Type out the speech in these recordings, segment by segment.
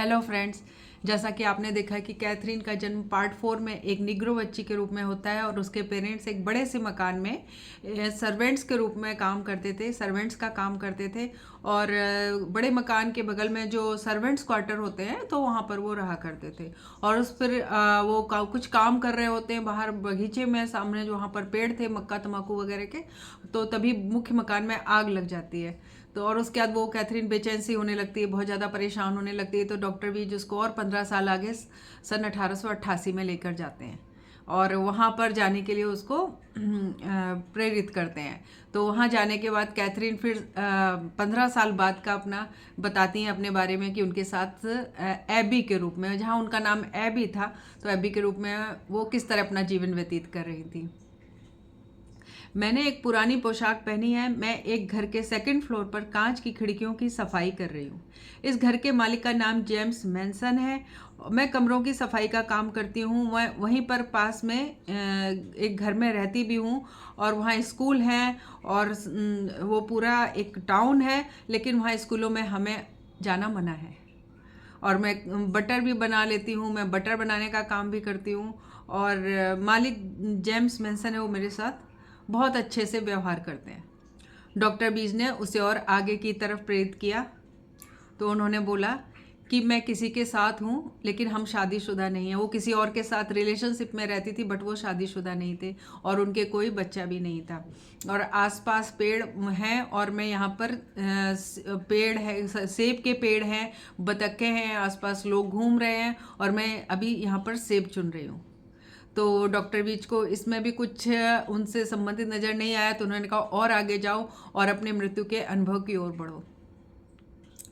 Hello friends. जैसा कि आपने देखा कि कैथरीन का जन्म पार्ट 4 में एक निग्रो बच्ची के रूप में होता है और उसके पेरेंट्स एक बड़े से मकान में सर्वेंट्स के रूप में काम करते थे, सर्वेंट्स का काम करते थे। और बड़े मकान के बगल में जो सर्वेंट्स क्वार्टर होते हैं तो वहाँ पर वो रहा करते थे। और उस पर वो कुछ काम कर रहे होते हैं बाहर बगीचे में, सामने जो वहाँ पर पेड़ थे मक्का तम्बाकू वगैरह के। तो तभी मुख्य मकान में आग लग जाती है। तो और उसके बाद वो कैथरीन बेचैन सी होने लगती है, बहुत ज़्यादा परेशान होने लगती है। तो डॉक्टर वी जिसको और 15 साल आगे सन 1888 में लेकर जाते हैं और वहाँ पर जाने के लिए उसको प्रेरित करते हैं। तो वहाँ जाने के बाद कैथरीन फिर 15 साल बाद का अपना बताती हैं अपने बारे में कि उनके साथ एबी के रूप में, जहाँ उनका नाम एबी था, तो एबी के रूप में वो किस तरह अपना जीवन व्यतीत कर रही थी। मैंने एक पुरानी पोशाक पहनी है। मैं एक घर के सेकंड फ्लोर पर कांच की खिड़कियों की सफाई कर रही हूँ। इस घर के मालिक का नाम जेम्स मैनसन है। मैं कमरों की सफाई का काम करती हूँ। मैं वहीं पर पास में एक घर में रहती भी हूँ और वहाँ स्कूल हैं और वो पूरा एक टाउन है, लेकिन वहाँ स्कूलों में हमें जाना मना है। और मैं बटर भी बना लेती हूँ, मैं बटर बनाने का काम भी करती हूँ। और मालिक जेम्स मेंसन है, वो मेरे साथ बहुत अच्छे से व्यवहार करते हैं। डॉक्टर बीज ने उसे और आगे की तरफ प्रेरित किया। तो उन्होंने बोला कि मैं किसी के साथ हूँ लेकिन हम शादीशुदा नहीं हैं। वो किसी और के साथ रिलेशनशिप में रहती थी बट वो शादीशुदा नहीं थे और उनके कोई बच्चा भी नहीं था। और आसपास पेड़ हैं और मैं यहाँ पर पेड़ है, सेब के पेड़ हैं, बतखें हैं, आसपास लोग घूम रहे हैं और मैं अभी यहाँ पर सेब चुन रही हूँ। तो डॉक्टर बीच को इसमें भी कुछ उनसे संबंधित नज़र नहीं आया, तो उन्होंने कहा और आगे जाओ और अपने मृत्यु के अनुभव की ओर बढ़ो।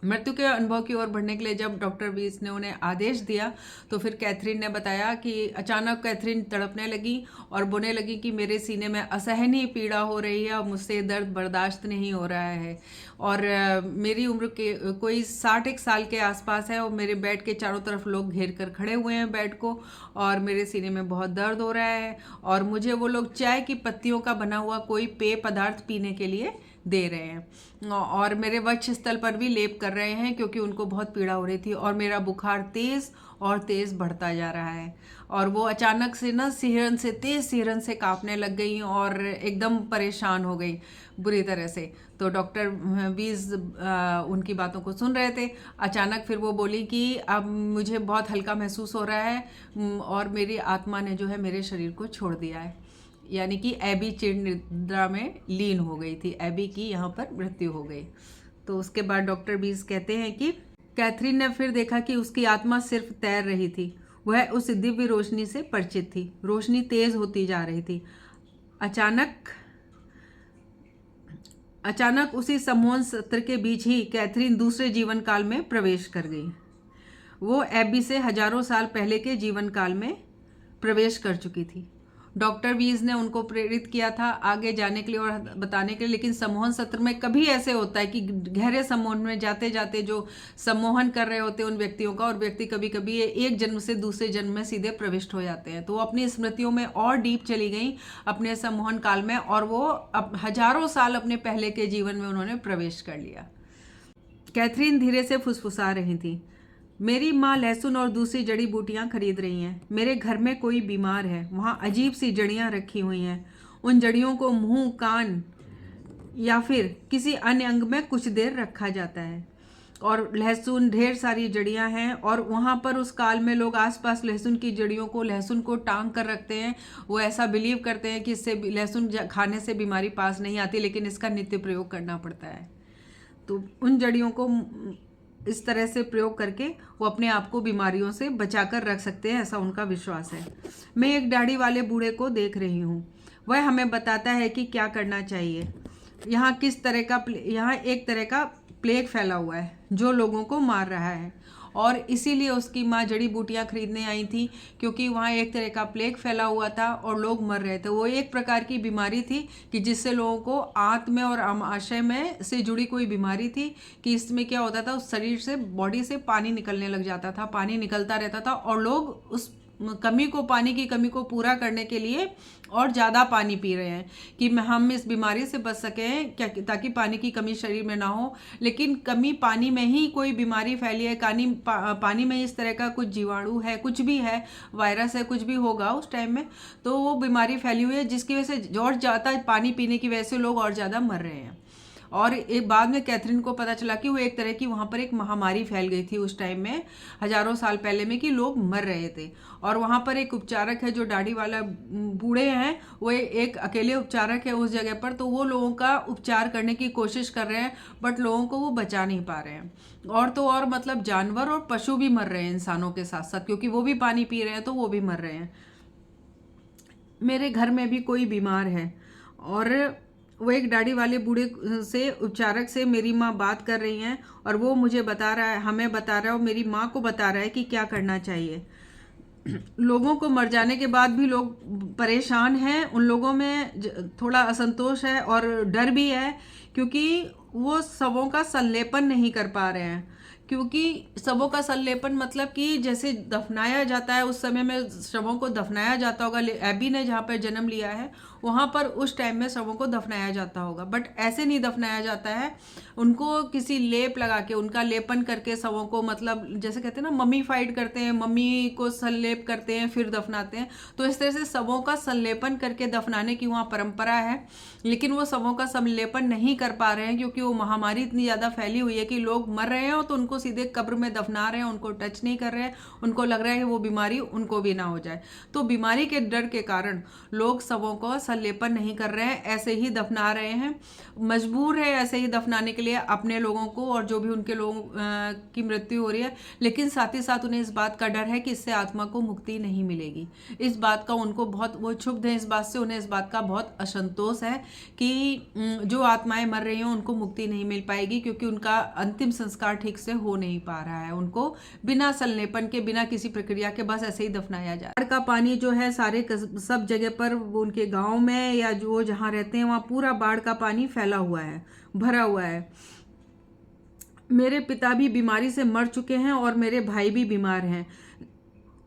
मृत्यु के अनुभव की ओर बढ़ने के लिए जब डॉक्टर बीस ने उन्हें आदेश दिया तो फिर कैथरीन ने बताया कि अचानक कैथरीन तड़पने लगी और बोलने लगी कि मेरे सीने में असहनीय पीड़ा हो रही है और मुझसे दर्द बर्दाश्त नहीं हो रहा है। और मेरी उम्र के कोई 60 साल के आसपास है और मेरे बेड के चारों तरफ लोग घेर कर खड़े हुए हैं बेड को, और मेरे सीने में बहुत दर्द हो रहा है और मुझे वो लोग चाय की पत्तियों का बना हुआ कोई पेय पदार्थ पीने के लिए दे रहे हैं और मेरे वक्ष स्थल पर भी लेप कर रहे हैं क्योंकि उनको बहुत पीड़ा हो रही थी। और मेरा बुखार तेज़ और तेज़ बढ़ता जा रहा है और वो अचानक से ना सिहरन से, तेज़ सिहरन से कांपने लग गई और एकदम परेशान हो गई बुरी तरह से। तो डॉक्टर बीज उनकी बातों को सुन रहे थे। अचानक फिर वो बोली कि अब मुझे बहुत हल्का महसूस हो रहा है और मेरी आत्मा ने जो है मेरे शरीर को छोड़ दिया है। यानी कि एबी चिर निद्रा में लीन हो गई थी, एबी की यहाँ पर मृत्यु हो गई। तो उसके बाद डॉक्टर बीस कहते हैं कि कैथरीन ने फिर देखा कि उसकी आत्मा सिर्फ तैर रही थी। वह उस दिव्य रोशनी से परिचित थी। रोशनी तेज होती जा रही थी। अचानक अचानक उसी सम्मोहन सत्र के बीच ही कैथरीन दूसरे जीवन काल में प्रवेश कर गई। वो एबी से हजारों साल पहले के जीवन काल में प्रवेश कर चुकी थी। डॉक्टर वीज ने उनको प्रेरित किया था आगे जाने के लिए और बताने के लिए, लेकिन सम्मोहन सत्र में कभी ऐसे होता है कि गहरे सम्मोहन में जाते जाते जो सम्मोहन कर रहे होते हैं उन व्यक्तियों का, और व्यक्ति कभी कभी एक जन्म से दूसरे जन्म में सीधे प्रविष्ट हो जाते हैं। तो वो अपनी स्मृतियों में और डीप चली गई अपने सम्मोहन काल में और वो अब हजारों साल अपने पहले के जीवन में उन्होंने प्रवेश कर लिया। कैथरीन धीरे से फुसफुसा रही थी। मेरी माँ लहसुन और दूसरी जड़ी बूटियाँ खरीद रही हैं। मेरे घर में कोई बीमार है, वहाँ अजीब सी जड़ियाँ रखी हुई हैं। उन जड़ियों को मुंह, कान या फिर किसी अन्य अंग में कुछ देर रखा जाता है। और लहसुन, ढेर सारी जड़ियाँ हैं और वहाँ पर उस काल में लोग आसपास लहसुन की जड़ियों को, लहसुन को टांग कर रखते हैं। वो ऐसा बिलीव करते हैं कि इससे लहसुन खाने से बीमारी पास नहीं आती, लेकिन इसका नित्य प्रयोग करना पड़ता है। तो उन जड़ियों को इस तरह से प्रयोग करके वो अपने आप को बीमारियों से बचाकर रख सकते हैं, ऐसा उनका विश्वास है। मैं एक दाढ़ी वाले बूढ़े को देख रही हूँ। वह हमें बताता है कि क्या करना चाहिए। यहाँ एक तरह का प्लेग फैला हुआ है जो लोगों को मार रहा है और इसीलिए उसकी माँ जड़ी बूटियाँ खरीदने आई थी क्योंकि वहाँ एक तरह का प्लेग फैला हुआ था और लोग मर रहे थे। वो एक प्रकार की बीमारी थी कि जिससे लोगों को आत्म और आमाशय में से जुड़ी कोई बीमारी थी कि इसमें क्या होता था, उस शरीर से, बॉडी से पानी निकलने लग जाता था, पानी निकलता रहता था और लोग उस कमी को, पानी की कमी को पूरा करने के लिए और ज़्यादा पानी पी रहे हैं कि हम इस बीमारी से बच सकें, क्या ताकि पानी की कमी शरीर में ना हो। लेकिन कमी पानी में ही कोई बीमारी फैली है, पानी में इस तरह का कुछ जीवाणु है, कुछ भी है, वायरस है, कुछ भी होगा उस टाइम में, तो वो बीमारी फैली हुई है जिसकी वजह से और ज़्यादा पानी पीने की वजह से लोग और ज़्यादा मर रहे हैं। और एक बाद में कैथरीन को पता चला कि वो एक तरह की वहाँ पर एक महामारी फैल गई थी उस टाइम में, हजारों साल पहले में, कि लोग मर रहे थे। और वहाँ पर एक उपचारक है जो दाढ़ी वाला बूढ़े हैं, वो एक अकेले उपचारक है उस जगह पर, तो वो लोगों का उपचार करने की कोशिश कर रहे हैं, बट लोगों को वो बचा नहीं पा रहे हैं। और तो और मतलब जानवर और पशु भी मर रहे हैं इंसानों के साथ साथ, क्योंकि वो भी पानी पी रहे हैं तो वो भी मर रहे हैं। मेरे घर में भी कोई बीमार है और वो एक दाढ़ी वाले बूढ़े से, उपचारक से मेरी माँ बात कर रही हैं और वो मुझे बता रहा है, हमें बता रहा है और मेरी माँ को बता रहा है कि क्या करना चाहिए। लोगों को मर जाने के बाद भी लोग परेशान हैं, उन लोगों में थोड़ा असंतोष है और डर भी है, क्योंकि वो शवों का संलेपन नहीं कर पा रहे हैं। क्योंकि शवों का संलेपन मतलब कि जैसे दफनाया जाता है, उस समय में शवों को दफनाया जाता होगा, एबी ने जहाँ पर जन्म लिया है वहाँ पर उस टाइम में शवों को दफनाया जाता होगा, बट ऐसे नहीं दफनाया जाता है। उनको किसी लेप लगा के, उनका लेपन करके शवों को, मतलब जैसे कहते हैं ना मम्मीफाइड करते हैं, मम्मी को संलेप करते हैं फिर दफनाते हैं, तो इस तरह से शवों का संलेपन करके दफनाने की वहाँ परंपरा है। लेकिन वो शवों का संलेपन नहीं कर पा रहे हैं क्योंकि वो महामारी इतनी ज़्यादा फैली हुई है कि लोग मर रहे हैं तो उनको सीधे कब्र में दफना रहे हैं, उनको टच नहीं कर रहे हैं, उनको लग रहा है कि वो बीमारी उनको भी ना हो जाए। तो बीमारी के डर के कारण लोग शवों को संलेपन नहीं कर रहे हैं, ऐसे ही दफना रहे हैं, मजबूर है ऐसे ही दफनाने के लिए अपने लोगों को, और जो भी उनके लोगों की मृत्यु हो रही है। लेकिन साथ ही साथ उन्हें इस बात का डर है कि इससे आत्मा को मुक्ति नहीं मिलेगी। इस बात का उनको बहुत, वो क्षुब्ध है इस बात से, उन्हें इस बात का बहुत असंतोष है कि जो आत्माएं मर रही हैं उनको मुक्ति नहीं मिल पाएगी, क्योंकि उनका अंतिम संस्कार ठीक से हो नहीं पा रहा है। उनको बिना संलेपन के, बिना किसी प्रक्रिया के बस ऐसे ही दफनाया जाए। बाढ़ का पानी जो है सारे सब जगह पर, उनके गाँव में या जो जहाँ रहते हैं वहाँ पूरा बाढ़ का पानी फैला हुआ है, भरा हुआ है। मेरे पिता भी बीमारी से मर चुके हैं और मेरे भाई भी बीमार हैं।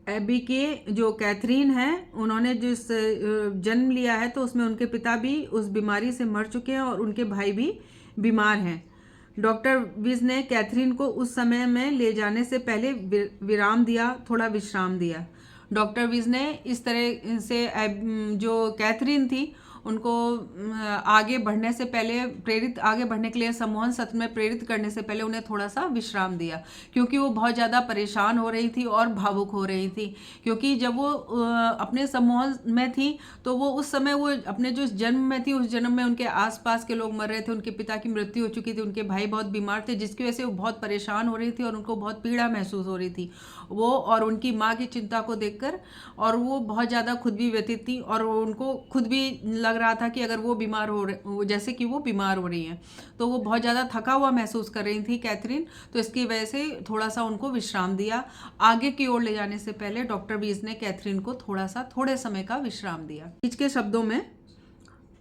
एबी के जो कैथरीन है, उन्होंने जिस जन्म लिया है तो उसमें उनके पिता भी उस बीमारी से मर चुके हैं और उनके भाई भी बीमार हैं। डॉक्टर विज ने कैथरीन को उस समय में ले जाने से पहले विराम दिया, थोड़ा विश्राम दिया। डॉक्टर विज ने इस तरह से जो कैथरीन थी उनको आगे बढ़ने से पहले आगे बढ़ने के लिए सम्मोहन सत्र में प्रेरित करने से पहले उन्हें थोड़ा सा विश्राम दिया, क्योंकि वो बहुत ज़्यादा परेशान हो रही थी और भावुक हो रही थी। क्योंकि जब वो अपने सम्मोहन में थी तो वो उस समय, वो अपने जो जन्म में थी, उस जन्म में उनके आसपास के लोग मर रहे थे, उनके पिता की मृत्यु हो चुकी थी, उनके भाई बहुत बीमार थे, जिसकी वजह से वो बहुत परेशान हो रही थी और उनको बहुत पीड़ा महसूस हो रही थी वो और उनकी माँ की चिंता को देखकर। और वो बहुत ज़्यादा खुद भी व्यथित थी और उनको खुद भी लग रहा था कि अगर वो बीमार हो रहे, जैसे कि वो बीमार हो रही हैं, तो वो बहुत ज़्यादा थका हुआ महसूस कर रही थी कैथरीन। तो इसकी वजह से थोड़ा सा उनको विश्राम दिया। आगे की ओर ले जाने से पहले डॉक्टर वीज ने कैथरीन को थोड़े समय का विश्राम दिया। बीच के शब्दों में,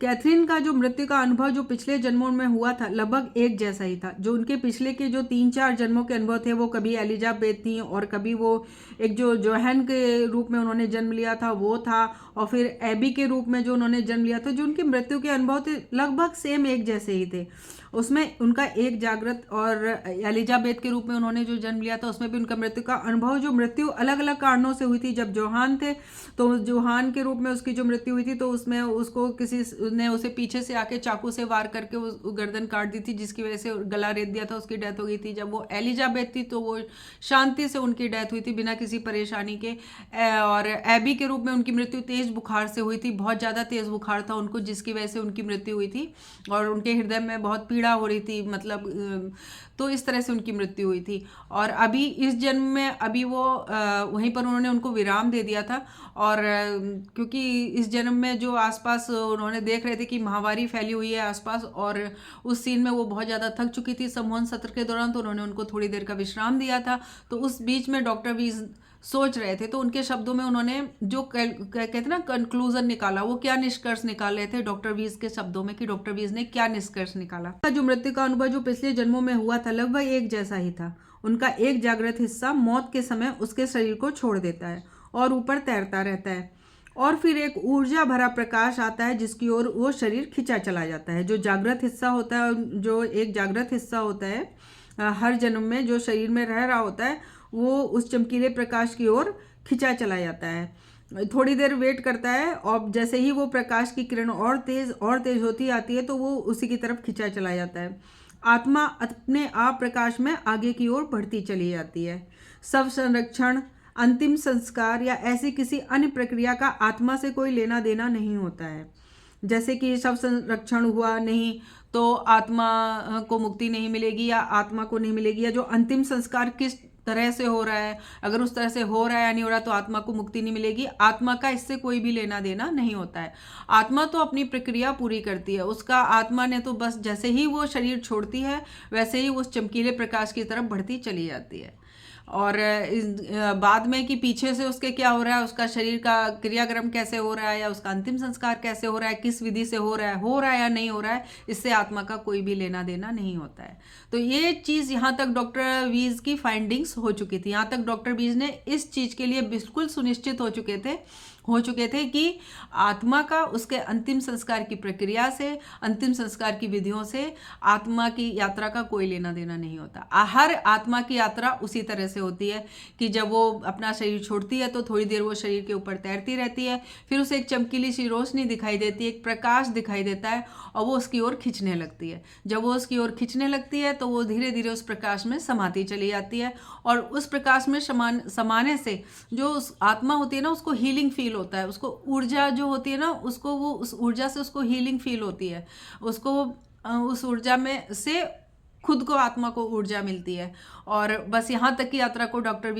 कैथरीन का जो मृत्यु का अनुभव जो पिछले जन्मों में हुआ था लगभग एक जैसा ही था। जो उनके पिछले के जो 3-4 जन्मों के अनुभव थे, वो कभी एलिजाबेथ थी और कभी वो एक जो जोहन के रूप में उन्होंने जन्म लिया था वो था, और फिर एबी के रूप में जो उन्होंने जन्म लिया था, जो उनकी मृत्यु के अनुभव थे लगभग सेम एक जैसे ही थे। उसमें उनका एक जागृत, और एलिजाबेथ के रूप में उन्होंने जो जन्म लिया था उसमें भी उनका मृत्यु का अनुभव, जो मृत्यु अलग अलग कारणों से हुई थी। जब जोहान थे तो जोहान के रूप में उसकी जो मृत्यु हुई थी तो उसमें उसको किसी ने उसे पीछे से आके चाकू से वार करके वो गर्दन काट दी थी, जिसकी वजह से गला रेत दिया था, उसकी डेथ हो गई थी। जब वो एलिजाबेथ थी तो वो शांति से उनकी डेथ हुई थी बिना किसी परेशानी के। और एबी के रूप में उनकी मृत्यु तेज बुखार से हुई थी, बहुत ज़्यादा तेज बुखार था उनको, जिसकी वजह से उनकी मृत्यु हुई थी और उनके हृदय में बहुत पीड़ा हो रही थी, मतलब तो इस तरह से उनकी मृत्यु हुई थी। और अभी इस जन्म में अभी वो वहीं पर उन्होंने उनको विराम दे दिया था। और क्योंकि इस जन्म में जो आसपास उन्होंने देख रहे थे कि महामारी फैली हुई है आसपास, और उस सीन में वो बहुत ज़्यादा थक चुकी थी सम्मोहन सत्र के दौरान, तो उन्होंने उनको थोड़ी देर का विश्राम दिया था। तो उस बीच में डॉक्टर वीज सोच रहे थे, तो उनके शब्दों में उन्होंने जो कहते हैं ना कंक्लूजन निकाला, वो क्या निष्कर्ष निकाल रहे थे डॉक्टर वीज के शब्दों में, कि डॉक्टर वीज ने क्या निष्कर्ष निकाला। जो मृत्यु का अनुभव जो पिछले जन्मों में हुआ था लगभग एक जैसा ही था। उनका एक जागृत हिस्सा मौत के समय उसके शरीर को छोड़ देता है और ऊपर तैरता रहता है। और फिर एक ऊर्जा भरा प्रकाश आता है जिसकी ओर वो शरीर खिंचा चला जाता है। जो जागृत हिस्सा होता है, जो एक जागृत हिस्सा होता है हर जन्म में जो शरीर में रह रहा होता है, वो उस चमकीले प्रकाश की ओर खिंचा चला जाता है। थोड़ी देर वेट करता है और जैसे ही वो प्रकाश की किरण और तेज होती आती है तो वो उसी की तरफ खिंचा चला जाता है। आत्मा अपने आप प्रकाश में आगे की ओर बढ़ती चली जाती है। शव संरक्षण, अंतिम संस्कार या ऐसी किसी अन्य प्रक्रिया का आत्मा से कोई लेना देना नहीं होता है। जैसे कि शव संरक्षण हुआ नहीं तो आत्मा को मुक्ति नहीं मिलेगी या आत्मा को नहीं मिलेगी, या जो अंतिम संस्कार किस तरह से हो रहा है, अगर उस तरह से हो रहा है या नहीं हो रहा तो आत्मा को मुक्ति नहीं मिलेगी। आत्मा का इससे कोई भी लेना देना नहीं होता है। आत्मा तो अपनी प्रक्रिया पूरी करती है। उसका आत्मा ने तो बस जैसे ही वो शरीर छोड़ती है वैसे ही उस चमकीले प्रकाश की तरफ बढ़ती चली जाती है। और बाद में कि पीछे से उसके क्या हो रहा है, उसका शरीर का क्रियाक्रम कैसे हो रहा है या उसका अंतिम संस्कार कैसे हो रहा है, किस विधि से हो रहा है या नहीं हो रहा है, इससे आत्मा का कोई भी लेना देना नहीं होता है। तो ये चीज़ यहाँ तक डॉक्टर वीज की फाइंडिंग्स हो चुकी थी। यहाँ तक डॉक्टर वीज ने इस चीज़ के लिए बिल्कुल सुनिश्चित हो चुके थे कि आत्मा का उसके अंतिम संस्कार की प्रक्रिया से, अंतिम संस्कार की विधियों से आत्मा की यात्रा का कोई लेना देना नहीं होता। हर आत्मा की यात्रा उसी तरह से होती है कि जब वो अपना शरीर छोड़ती है तो थोड़ी देर वो शरीर के ऊपर तैरती रहती है, फिर उसे एक चमकीली सी रोशनी दिखाई देती है, एक प्रकाश दिखाई देता है और वो उसकी ओर खींचने लगती है। जब वो उसकी ओर खींचने लगती है तो वो धीरे धीरे उस प्रकाश में समाती चली जाती है और उस प्रकाश में समाने से जो उस आत्मा होती है ना उसको हीलिंग फील होता है। उसको ऊर्जा जो होती है ना उसको, वो उस ऊर्जा से उसको हीलिंग फील होती है। उसको उस ऊर्जा में से खुद को, आत्मा को ऊर्जा मिलती है। और बस यहाँ तक की यात्रा को डॉक्टर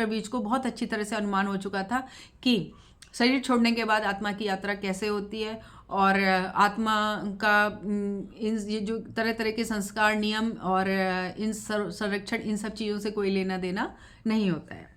वीज को बहुत अच्छी तरह से अनुमान हो चुका था कि शरीर छोड़ने के बाद आत्मा की यात्रा कैसे होती है और आत्मा का ये जो तरह तरह के संस्कार, नियम और इन संरक्षण, इन सब चीज़ों से कोई लेना देना नहीं होता है।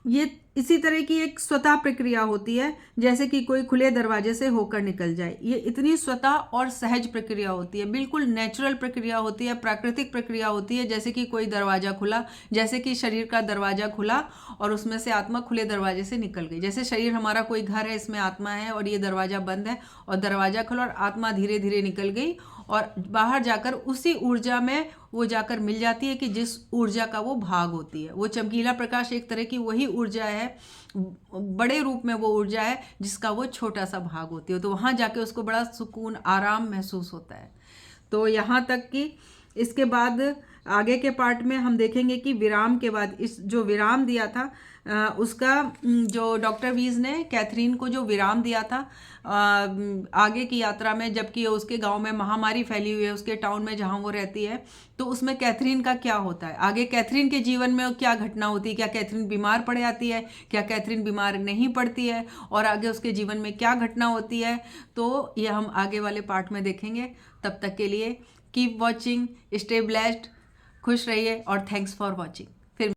ये इसी तरह की एक स्वतः प्रक्रिया होती है, जैसे कि कोई खुले दरवाजे से होकर निकल जाए। ये इतनी स्वतः और सहज प्रक्रिया होती है, बिल्कुल नेचुरल प्रक्रिया होती है, प्राकृतिक प्रक्रिया होती है। जैसे कि कोई दरवाजा खुला, जैसे कि शरीर का दरवाजा खुला और उसमें से आत्मा खुले दरवाजे से निकल गई। जैसे शरीर हमारा कोई घर है, इसमें आत्मा है और ये दरवाजा बंद है और दरवाजा खुला और आत्मा धीरे धीरे निकल गई और बाहर जाकर उसी ऊर्जा में वो जाकर मिल जाती है कि जिस ऊर्जा का वो भाग होती है। वो चमकीला प्रकाश एक तरह की वही ऊर्जा है, बड़े रूप में वो ऊर्जा है जिसका वो छोटा सा भाग होती है। तो वहाँ जाके उसको बड़ा सुकून, आराम महसूस होता है। तो यहाँ तक कि इसके बाद आगे के पार्ट में हम देखेंगे कि विराम के बाद, इस जो विराम दिया था उसका, जो डॉक्टर वीज ने कैथरीन को जो विराम दिया था आगे की यात्रा में, जबकि उसके गांव में महामारी फैली हुई है, उसके टाउन में जहां वो रहती है, तो उसमें कैथरीन का क्या होता है, आगे कैथरीन के जीवन में क्या घटना होती है, क्या कैथरीन बीमार पड़ जाती है, क्या कैथरीन बीमार नहीं पड़ती है और आगे उसके जीवन में क्या घटना होती है, तो ये हम आगे वाले पार्ट में देखेंगे। तब तक के लिए कीप वॉचिंग, स्टे ब्लेस्ड, खुश रहिए और थैंक्स फॉर वॉचिंग।